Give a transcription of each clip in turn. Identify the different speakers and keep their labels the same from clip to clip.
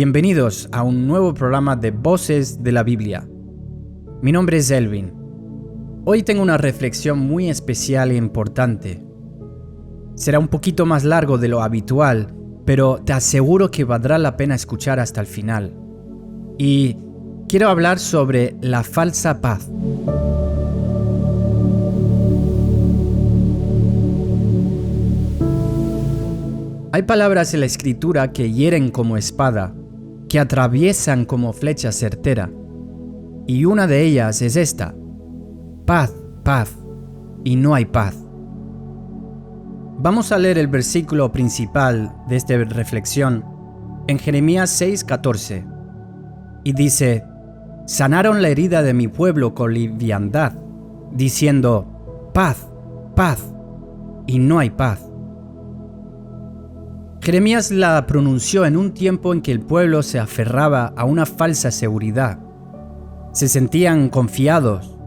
Speaker 1: Bienvenidos a un nuevo programa de Voces de la Biblia. Mi nombre es Elvin. Hoy tengo una reflexión muy especial e importante. Será un poquito más largo de lo habitual, pero te aseguro que valdrá la pena escuchar hasta el final. Y quiero hablar sobre la falsa paz. Hay palabras en la Escritura que hieren como espada, que atraviesan como flecha certera. Y una de ellas es esta: paz, paz, y no hay paz. Vamos a leer el versículo principal de esta reflexión en Jeremías 6:14. Y dice: sanaron la herida de mi pueblo con liviandad, diciendo, paz, paz, y no hay paz. Jeremías la pronunció en un tiempo en que el pueblo se aferraba a una falsa seguridad. Se sentían confiados,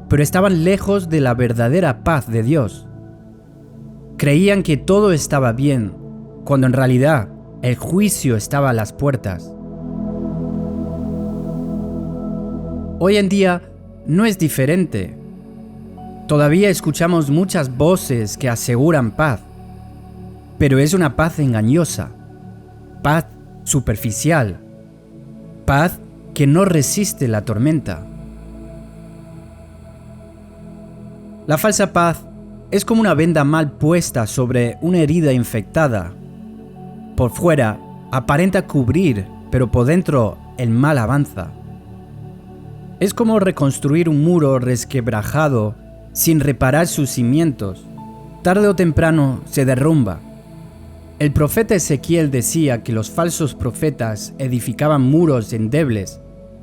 Speaker 1: pero estaban lejos de la verdadera paz de Dios. Creían que todo estaba bien, cuando en realidad el juicio estaba a las puertas. Hoy en día no es diferente. Todavía escuchamos muchas voces que aseguran paz. Pero es una paz engañosa, paz superficial, paz que no resiste la tormenta. La falsa paz es como una venda mal puesta sobre una herida infectada. Por fuera aparenta cubrir, pero por dentro el mal avanza. Es como reconstruir un muro resquebrajado sin reparar sus cimientos. Tarde o temprano se derrumba. El profeta Ezequiel decía que los falsos profetas edificaban muros endebles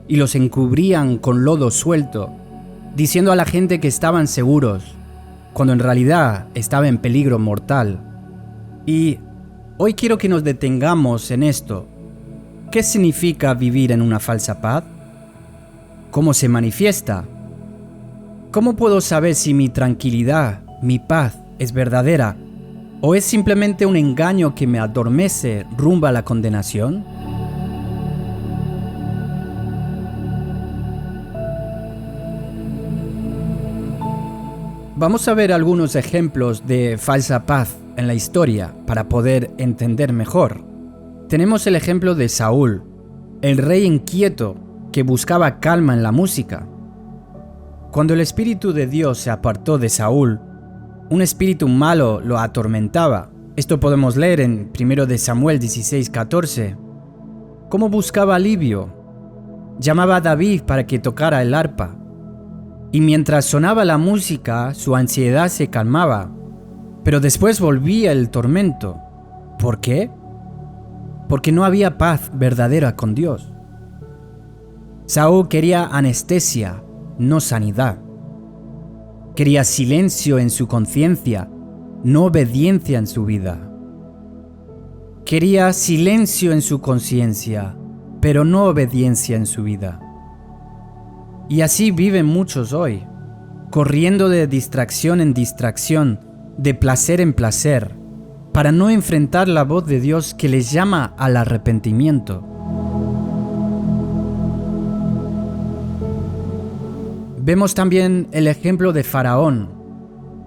Speaker 1: y los encubrían con lodo suelto, diciendo a la gente que estaban seguros, cuando en realidad estaba en peligro mortal. Y hoy quiero que nos detengamos en esto. ¿Qué significa vivir en una falsa paz? ¿Cómo se manifiesta? ¿Cómo puedo saber si mi tranquilidad, mi paz, es verdadera? ¿O es simplemente un engaño que me adormece rumbo a la condenación? Vamos a ver algunos ejemplos de falsa paz en la historia para poder entender mejor. Tenemos el ejemplo de Saúl, el rey inquieto que buscaba calma en la música. Cuando el Espíritu de Dios se apartó de Saúl, un espíritu malo lo atormentaba. Esto podemos leer en 1 de Samuel 16:14. ¿Cómo buscaba alivio? Llamaba a David para que tocara el arpa. Y mientras sonaba la música, su ansiedad se calmaba. Pero después volvía el tormento. ¿Por qué? Porque no había paz verdadera con Dios. Saúl quería anestesia, no sanidad. Quería silencio en su conciencia, no obediencia en su vida. Quería silencio en su conciencia, pero no obediencia en su vida. Y así viven muchos hoy, corriendo de distracción en distracción, de placer en placer, para no enfrentar la voz de Dios que les llama al arrepentimiento. Vemos también el ejemplo de Faraón,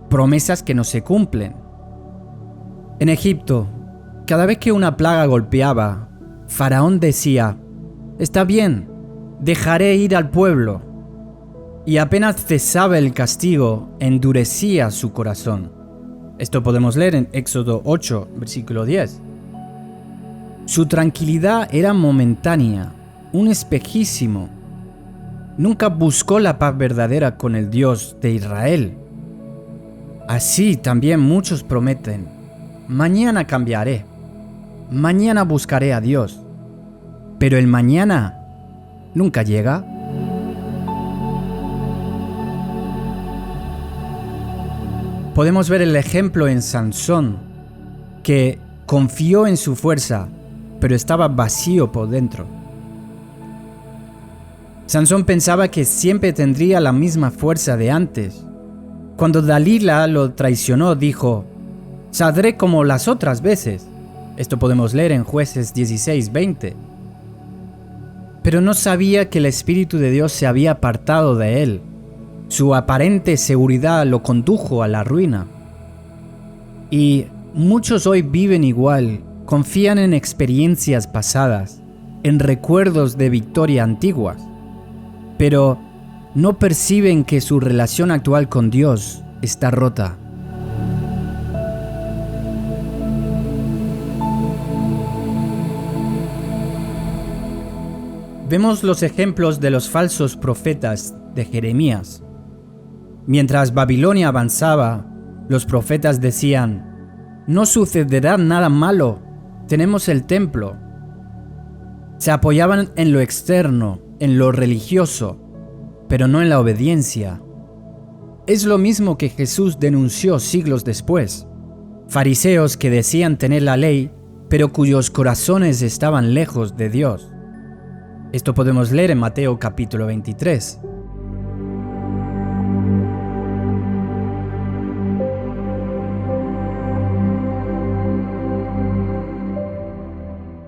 Speaker 1: promesas que no se cumplen. En Egipto, cada vez que una plaga golpeaba, Faraón decía, está bien, dejaré ir al pueblo. Y apenas cesaba el castigo, endurecía su corazón. Esto podemos leer en Éxodo 8, versículo 10. Su tranquilidad era momentánea, un espejísimo. Nunca buscó la paz verdadera con el Dios de Israel. Así también muchos prometen, mañana cambiaré, mañana buscaré a Dios, pero el mañana nunca llega. Podemos ver el ejemplo en Sansón, que confió en su fuerza, pero estaba vacío por dentro. Sansón pensaba que siempre tendría la misma fuerza de antes. Cuando Dalila lo traicionó, dijo, saldré como las otras veces. Esto podemos leer en Jueces 16:20. pero no sabía que el Espíritu de Dios se había apartado de él. Su aparente seguridad lo condujo a la ruina. Y muchos hoy viven igual, confían en experiencias pasadas, en recuerdos de victoria antiguas, pero no perciben que su relación actual con Dios está rota. Vemos los ejemplos de los falsos profetas de Jeremías. Mientras Babilonia avanzaba, los profetas decían: no sucederá nada malo, tenemos el templo. Se apoyaban en lo externo, en lo religioso, pero no en la obediencia. Es lo mismo que Jesús denunció siglos después. Fariseos que decían tener la ley, pero cuyos corazones estaban lejos de Dios. Esto podemos leer en Mateo capítulo 23.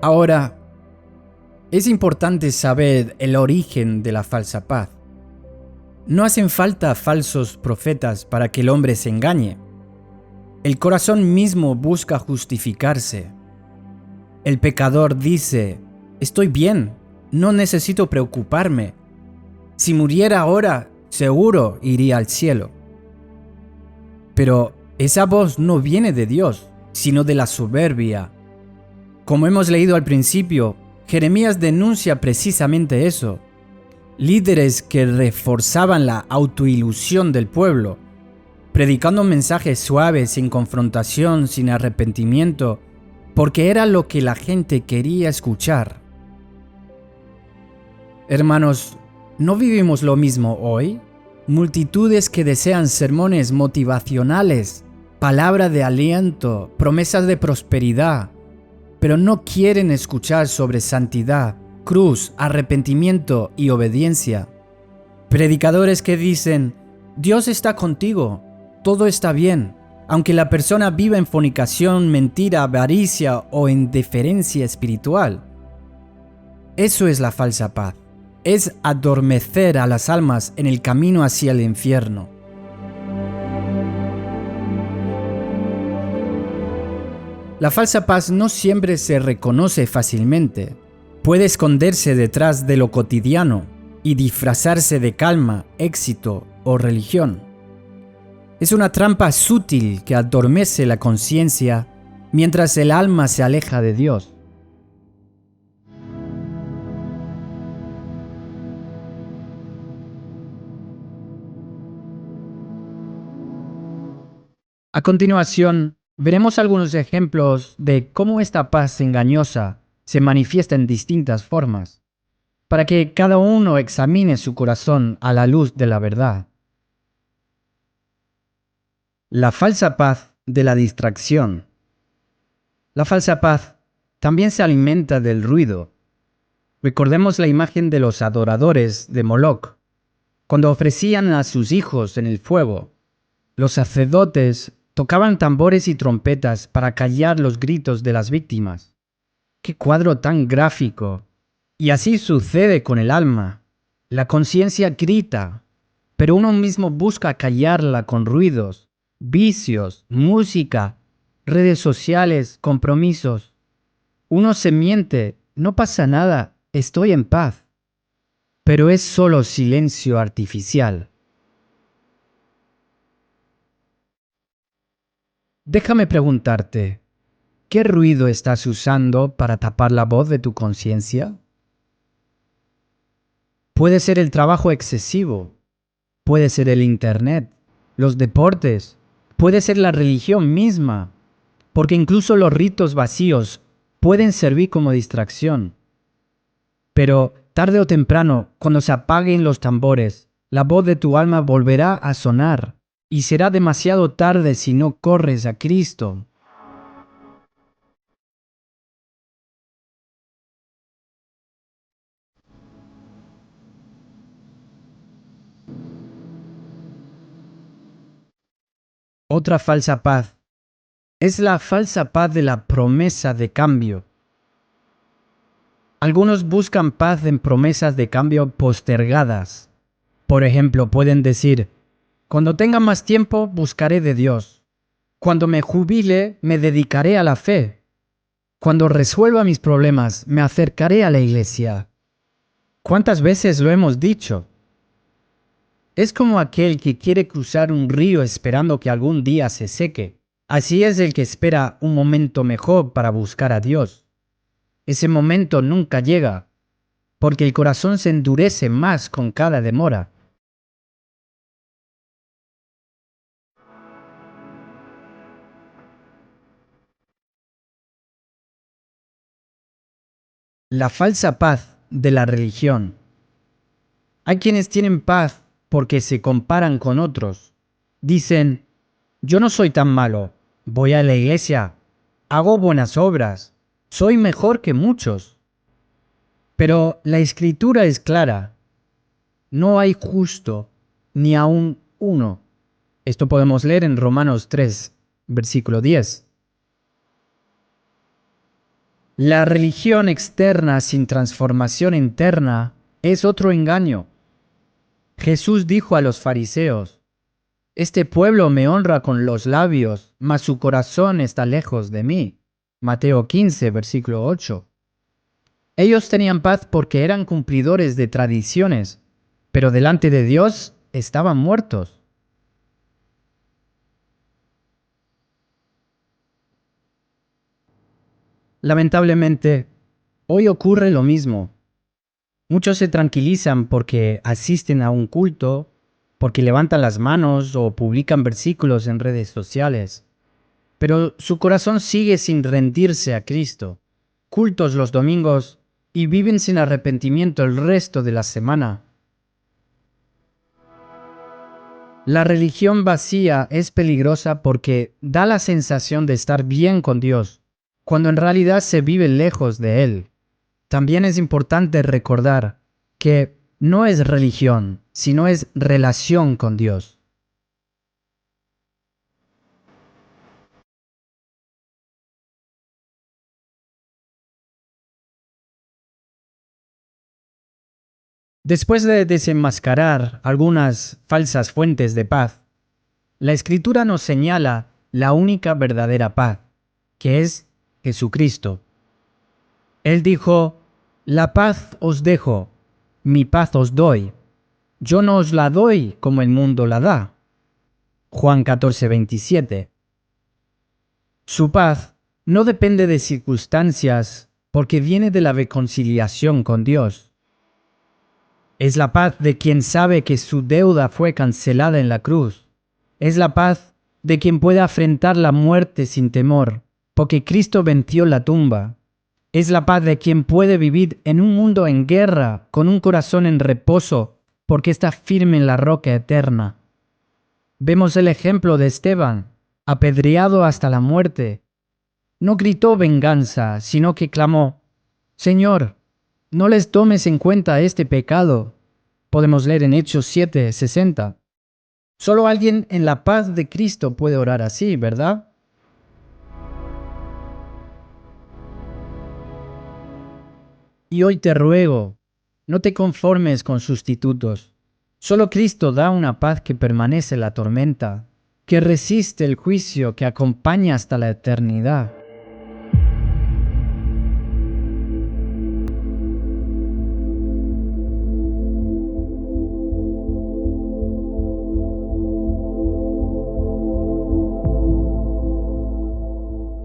Speaker 1: Ahora, es importante saber el origen de la falsa paz. No hacen falta falsos profetas para que el hombre se engañe. El corazón mismo busca justificarse. El pecador dice: estoy bien, no necesito preocuparme. Si muriera ahora, seguro iría al cielo. Pero esa voz no viene de Dios, sino de la soberbia. Como hemos leído al principio, Jeremías denuncia precisamente eso. Líderes que reforzaban la autoilusión del pueblo, predicando mensajes suaves, sin confrontación, sin arrepentimiento, porque era lo que la gente quería escuchar. Hermanos, ¿no vivimos lo mismo hoy? Multitudes que desean sermones motivacionales, palabra de aliento, promesas de prosperidad, pero no quieren escuchar sobre santidad, cruz, arrepentimiento y obediencia. Predicadores que dicen: Dios está contigo, todo está bien, aunque la persona viva en fornicación, mentira, avaricia o indiferencia espiritual. Eso es la falsa paz. Es adormecer a las almas en el camino hacia el infierno. La falsa paz no siempre se reconoce fácilmente. Puede esconderse detrás de lo cotidiano y disfrazarse de calma, éxito o religión. Es una trampa sutil que adormece la conciencia mientras el alma se aleja de Dios. A continuación, veremos algunos ejemplos de cómo esta paz engañosa se manifiesta en distintas formas, para que cada uno examine su corazón a la luz de la verdad. La falsa paz de la distracción. La falsa paz también se alimenta del ruido. Recordemos la imagen de los adoradores de Moloc, cuando ofrecían a sus hijos en el fuego. Los sacerdotes tocaban tambores y trompetas para callar los gritos de las víctimas. ¡Qué cuadro tan gráfico! Y así sucede con el alma. La conciencia grita, pero uno mismo busca callarla con ruidos, vicios, música, redes sociales, compromisos. Uno se miente: no pasa nada, estoy en paz. Pero es solo silencio artificial. Déjame preguntarte, ¿qué ruido estás usando para tapar la voz de tu conciencia? Puede ser el trabajo excesivo, puede ser el internet, los deportes, puede ser la religión misma, porque incluso los ritos vacíos pueden servir como distracción. Pero tarde o temprano, cuando se apaguen los tambores, la voz de tu alma volverá a sonar, y será demasiado tarde si no corres a Cristo. Otra falsa paz es la falsa paz de la promesa de cambio. Algunos buscan paz en promesas de cambio postergadas. Por ejemplo, pueden decir, cuando tenga más tiempo buscaré de Dios. Cuando me jubile me dedicaré a la fe. Cuando resuelva mis problemas me acercaré a la iglesia. ¿Cuántas veces lo hemos dicho? Es como aquel que quiere cruzar un río esperando que algún día se seque. Así es el que espera un momento mejor para buscar a Dios. Ese momento nunca llega, porque el corazón se endurece más con cada demora. La falsa paz de la religión. Hay quienes tienen paz porque se comparan con otros. Dicen, yo no soy tan malo, voy a la iglesia, hago buenas obras, soy mejor que muchos. Pero la escritura es clara, no hay justo ni aun uno. Esto podemos leer en Romanos 3, versículo 10. La religión externa sin transformación interna es otro engaño. Jesús dijo a los fariseos, este pueblo me honra con los labios, mas su corazón está lejos de mí. Mateo 15, versículo 8. Ellos tenían paz porque eran cumplidores de tradiciones, pero delante de Dios estaban muertos. Lamentablemente, hoy ocurre lo mismo. Muchos se tranquilizan porque asisten a un culto, porque levantan las manos o publican versículos en redes sociales. Pero su corazón sigue sin rendirse a Cristo. Cultos los domingos y viven sin arrepentimiento el resto de la semana. La religión vacía es peligrosa porque da la sensación de estar bien con Dios, cuando en realidad se vive lejos de Él. También es importante recordar que no es religión, sino es relación con Dios. Después de desenmascarar algunas falsas fuentes de paz, la Escritura nos señala la única verdadera paz, que es Jesucristo. Él dijo, la paz os dejo, mi paz os doy. Yo no os la doy como el mundo la da. Juan 14, 27. Su paz no depende de circunstancias porque viene de la reconciliación con Dios. Es la paz de quien sabe que su deuda fue cancelada en la cruz. Es la paz de quien puede afrontar la muerte sin temor, porque Cristo venció la tumba. Es la paz de quien puede vivir en un mundo en guerra, con un corazón en reposo, porque está firme en la roca eterna. Vemos el ejemplo de Esteban, apedreado hasta la muerte. No gritó venganza, sino que clamó, Señor, no les tomes en cuenta este pecado. Podemos leer en Hechos 7, 60. Solo alguien en la paz de Cristo puede orar así, ¿verdad? Y hoy te ruego, no te conformes con sustitutos. Solo Cristo da una paz que permanece en la tormenta, que resiste el juicio, que acompaña hasta la eternidad.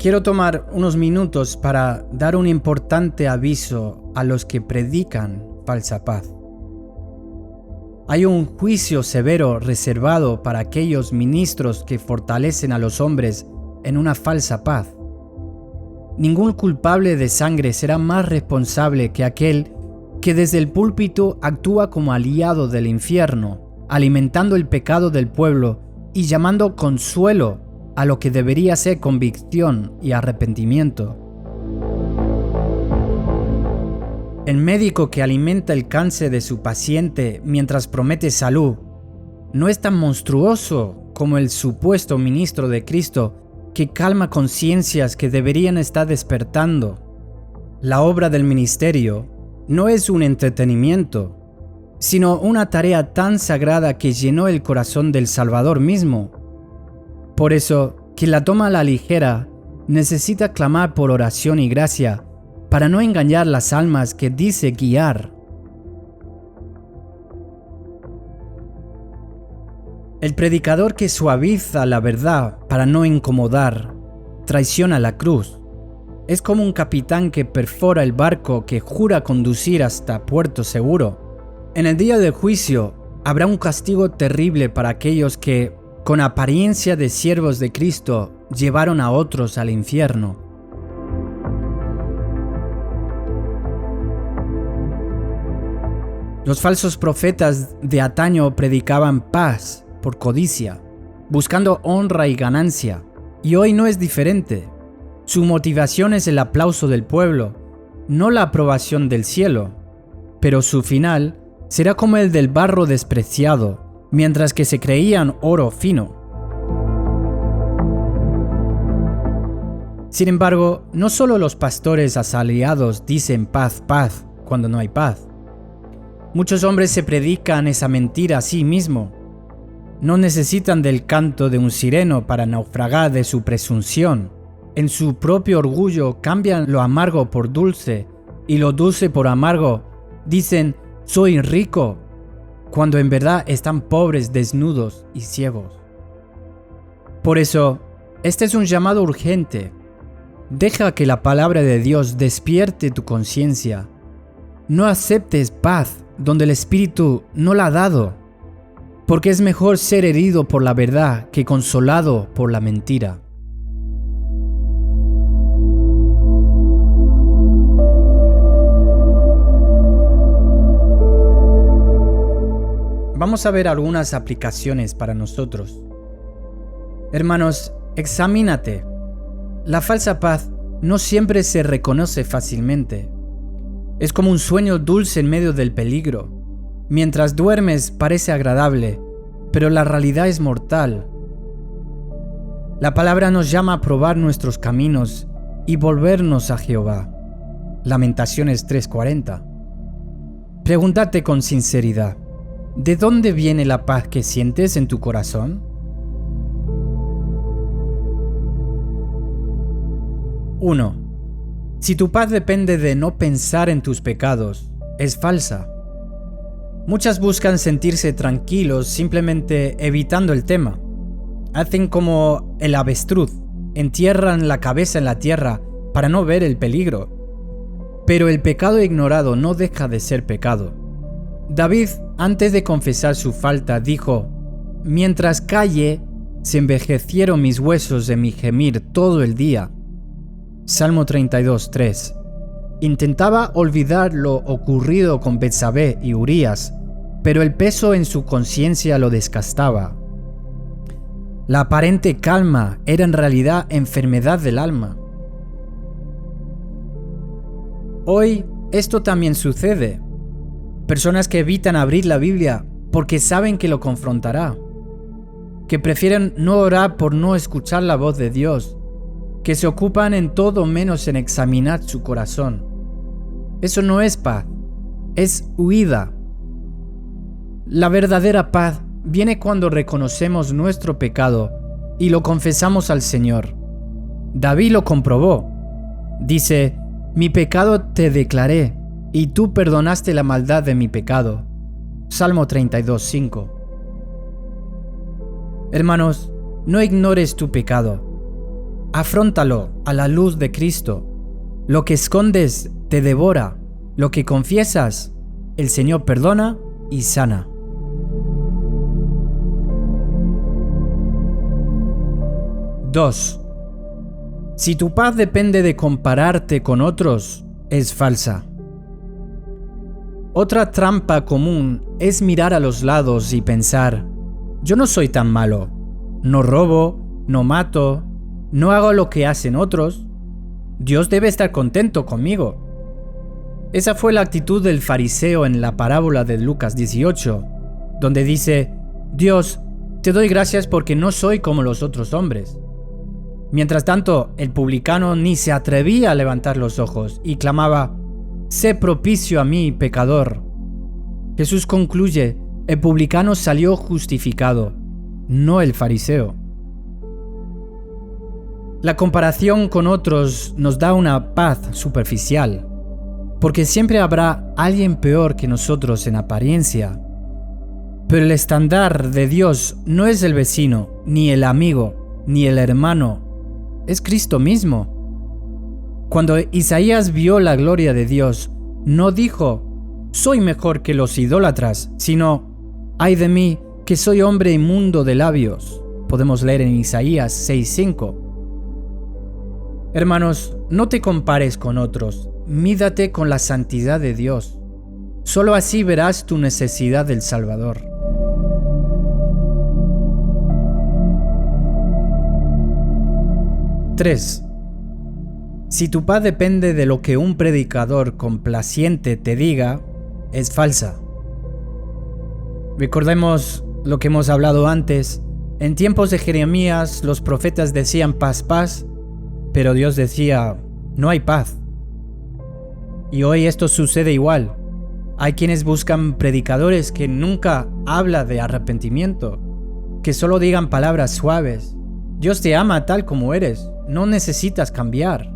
Speaker 1: Quiero tomar unos minutos para dar un importante aviso a los que predican falsa paz. Hay un juicio severo reservado para aquellos ministros que fortalecen a los hombres en una falsa paz. Ningún culpable de sangre será más responsable que aquel que desde el púlpito actúa como aliado del infierno, alimentando el pecado del pueblo y llamando consuelo a lo que debería ser convicción y arrepentimiento. El médico que alimenta el cáncer de su paciente mientras promete salud no es tan monstruoso como el supuesto ministro de Cristo que calma conciencias que deberían estar despertando. la obra del ministerio no es un entretenimiento, sino una tarea tan sagrada que llenó el corazón del Salvador mismo. Por eso, quien la toma a la ligera necesita clamar por oración y gracia para no engañar las almas que dice guiar. El predicador que suaviza la verdad para no incomodar, traiciona la cruz. Es como un capitán que perfora el barco que jura conducir hasta puerto seguro. En el día del juicio habrá un castigo terrible para aquellos que, con apariencia de siervos de Cristo, llevaron a otros al infierno. Los falsos profetas de antaño predicaban paz por codicia, buscando honra y ganancia, y hoy no es diferente. Su motivación es el aplauso del pueblo, no la aprobación del cielo, pero su final será como el del barro despreciado, mientras que se creían oro fino. Sin embargo, no solo los pastores asaliados dicen paz, paz, cuando no hay paz. Muchos hombres se predican esa mentira a sí mismo. No necesitan del canto de un sireno para naufragar de su presunción. En su propio orgullo cambian lo amargo por dulce y lo dulce por amargo. Dicen, soy rico, cuando en verdad están pobres, desnudos y ciegos. Por eso, este es un llamado urgente. Deja que la palabra de Dios despierte tu conciencia. No aceptes paz donde el Espíritu no la ha dado, porque es mejor ser herido por la verdad que consolado por la mentira. Vamos a ver algunas aplicaciones para nosotros. Hermanos, examínate. La falsa paz no siempre se reconoce fácilmente. Es como un sueño dulce en medio del peligro. Mientras duermes parece agradable, pero la realidad es mortal. La palabra nos llama a probar nuestros caminos y volvernos a Jehová. Lamentaciones 3:40. Pregúntate con sinceridad, ¿de dónde viene la paz que sientes en tu corazón? 1. Si tu paz depende de no pensar en tus pecados, es falsa. Muchas buscan sentirse tranquilos simplemente evitando el tema. Hacen como el avestruz, entierran la cabeza en la tierra para no ver el peligro. Pero el pecado ignorado no deja de ser pecado. David, antes de confesar su falta, dijo, mientras callé, se envejecieron mis huesos de mi gemir todo el día. Salmo 32:3. Intentaba olvidar lo ocurrido con Betsabé y Urías, pero el peso en su conciencia lo desgastaba. La aparente calma era en realidad enfermedad del alma. Hoy esto también sucede. Personas que evitan abrir la Biblia porque saben que lo confrontará, que prefieren no orar por no escuchar la voz de Dios, que se ocupan en todo menos en examinar su corazón. Eso no es paz, es huida. La verdadera paz viene cuando reconocemos nuestro pecado y lo confesamos al Señor. David lo comprobó. Dice, mi pecado te declaré, y tú perdonaste la maldad de mi pecado. Salmo 32:5. Hermanos, no ignores tu pecado. Afróntalo a la luz de Cristo. Lo que escondes te devora. Lo que confiesas, el Señor perdona y sana. Dos. Si tu paz depende de compararte con otros, es falsa. Otra trampa común es mirar a los lados y pensar, yo no soy tan malo, no robo, no mato, no hago lo que hacen otros, Dios debe estar contento conmigo. Esa fue la actitud del fariseo en la parábola de Lucas 18, donde dice, Dios, te doy gracias porque no soy como los otros hombres. Mientras tanto, el publicano ni se atrevía a levantar los ojos y clamaba: «Sé propicio a mí, pecador». Jesús concluye: el publicano salió justificado, no el fariseo. La comparación con otros nos da una paz superficial, porque siempre habrá alguien peor que nosotros en apariencia. Pero el estándar de Dios no es el vecino, ni el amigo, ni el hermano, es Cristo mismo. Cuando Isaías vio la gloria de Dios, no dijo: «Soy mejor que los idólatras», sino: «Ay de mí, que soy hombre inmundo de labios». Podemos leer en Isaías 6:5. Hermanos, no te compares con otros, mídate con la santidad de Dios. Solo así verás tu necesidad del Salvador. (3) Si tu paz depende de lo que un predicador complaciente te diga, es falsa. Recordemos lo que hemos hablado antes. En tiempos de Jeremías, los profetas decían paz, paz, pero Dios decía: no hay paz. Y hoy esto sucede igual. Hay quienes buscan predicadores que nunca hablan de arrepentimiento, que solo digan palabras suaves. Dios te ama tal como eres, no necesitas cambiar.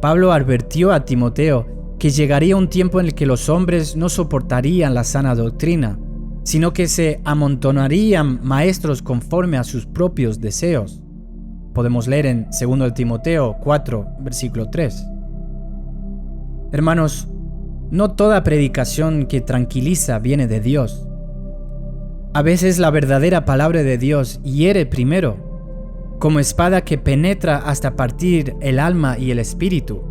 Speaker 1: Pablo advirtió a Timoteo que llegaría un tiempo en el que los hombres no soportarían la sana doctrina, sino que se amontonarían maestros conforme a sus propios deseos. Podemos leer en 2 Timoteo 4, versículo 3. Hermanos, no toda predicación que tranquiliza viene de Dios. A veces la verdadera palabra de Dios hiere primero, como espada que penetra hasta partir el alma y el espíritu.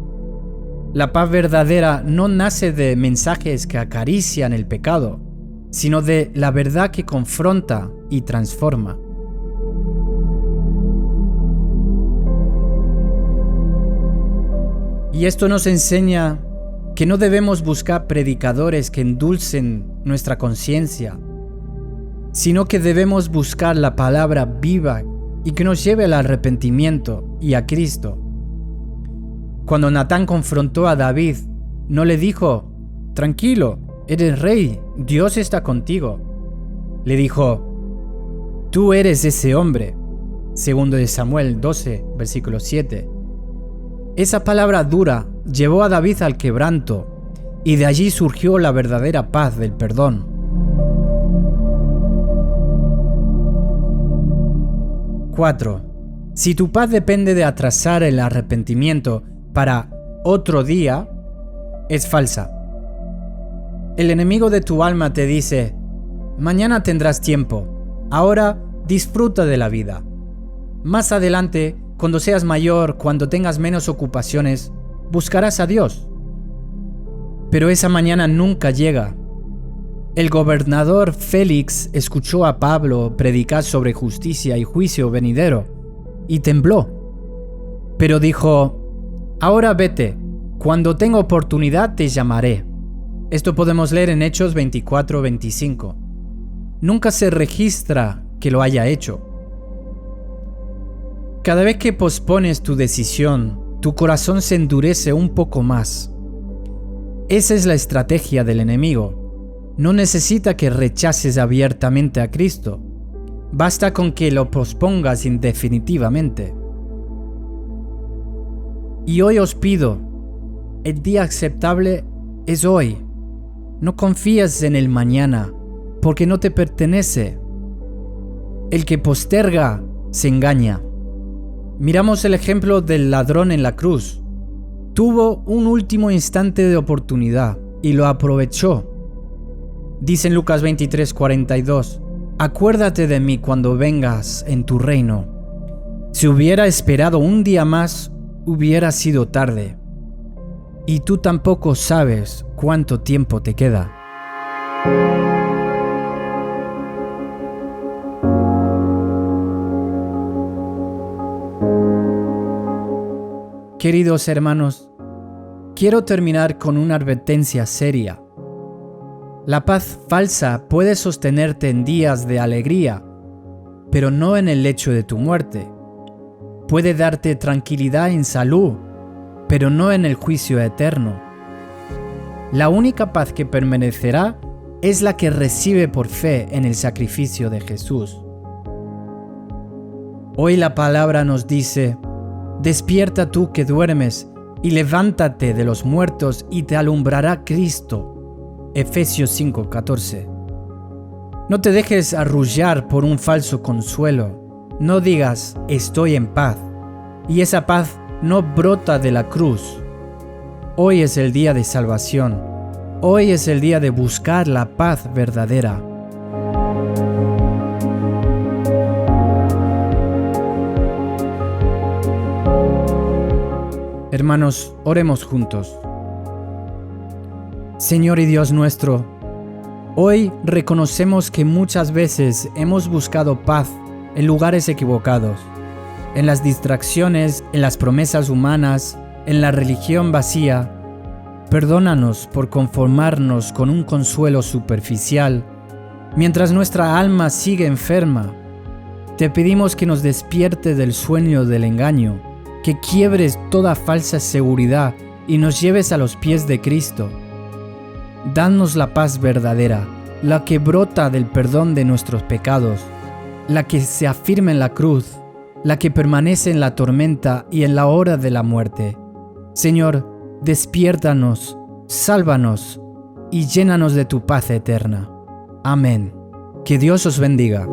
Speaker 1: La paz verdadera no nace de mensajes que acarician el pecado, sino de la verdad que confronta y transforma. Y esto nos enseña que no debemos buscar predicadores que endulcen nuestra conciencia, sino que debemos buscar la palabra viva y que nos lleve al arrepentimiento y a Cristo. Cuando Natán confrontó a David, no le dijo: «Tranquilo, eres rey, Dios está contigo». Le dijo: «Tú eres ese hombre». 2 Samuel 12, versículo 7. Esa palabra dura llevó a David al quebranto, y de allí surgió la verdadera paz del perdón. 4. Si tu paz depende de atrasar el arrepentimiento para otro día, es falsa. El enemigo de tu alma te dice: mañana tendrás tiempo, ahora disfruta de la vida. Más adelante, cuando seas mayor, cuando tengas menos ocupaciones, buscarás a Dios. Pero esa mañana nunca llega. El gobernador Félix escuchó a Pablo predicar sobre justicia y juicio venidero y tembló. Pero dijo: ahora vete, cuando tenga oportunidad te llamaré. Esto podemos leer en Hechos 24-25. Nunca se registra que lo haya hecho. Cada vez que pospones tu decisión, tu corazón se endurece un poco más. Esa es la estrategia del enemigo. No necesita que rechaces abiertamente a Cristo. Basta con que lo pospongas indefinitivamente. Y hoy os pido, el día aceptable es hoy. No confíes en el mañana, porque no te pertenece. El que posterga se engaña. Miramos el ejemplo del ladrón en la cruz. Tuvo un último instante de oportunidad y lo aprovechó. Dice en Lucas 23:42, acuérdate de mí cuando vengas en tu reino. Si hubiera esperado un día más, hubiera sido tarde. Y tú tampoco sabes cuánto tiempo te queda. Queridos hermanos, quiero terminar con una advertencia seria. La paz falsa puede sostenerte en días de alegría, pero no en el lecho de tu muerte. puede darte tranquilidad en salud, pero no en el juicio eterno. La única paz que permanecerá es la que recibe por fe en el sacrificio de Jesús. Hoy la palabra nos dice: despierta tú que duermes, y levántate de los muertos y te alumbrará Cristo. Efesios 5:14. No te dejes arrullar por un falso consuelo. No digas estoy en paz, y esa paz no brota de la cruz. Hoy es el día de salvación. Hoy es el día de buscar la paz verdadera. Hermanos, oremos juntos. Señor y Dios nuestro, hoy reconocemos que muchas veces hemos buscado paz en lugares equivocados, en las distracciones, en las promesas humanas, en la religión vacía. Perdónanos por conformarnos con un consuelo superficial, mientras nuestra alma sigue enferma. Te pedimos que nos despierte del sueño del engaño, que quiebres toda falsa seguridad y nos lleves a los pies de Cristo. Danos la paz verdadera, la que brota del perdón de nuestros pecados, la que se afirma en la cruz, la que permanece en la tormenta y en la hora de la muerte. Señor, despiértanos, sálvanos y llénanos de tu paz eterna. Amén. Que Dios os bendiga.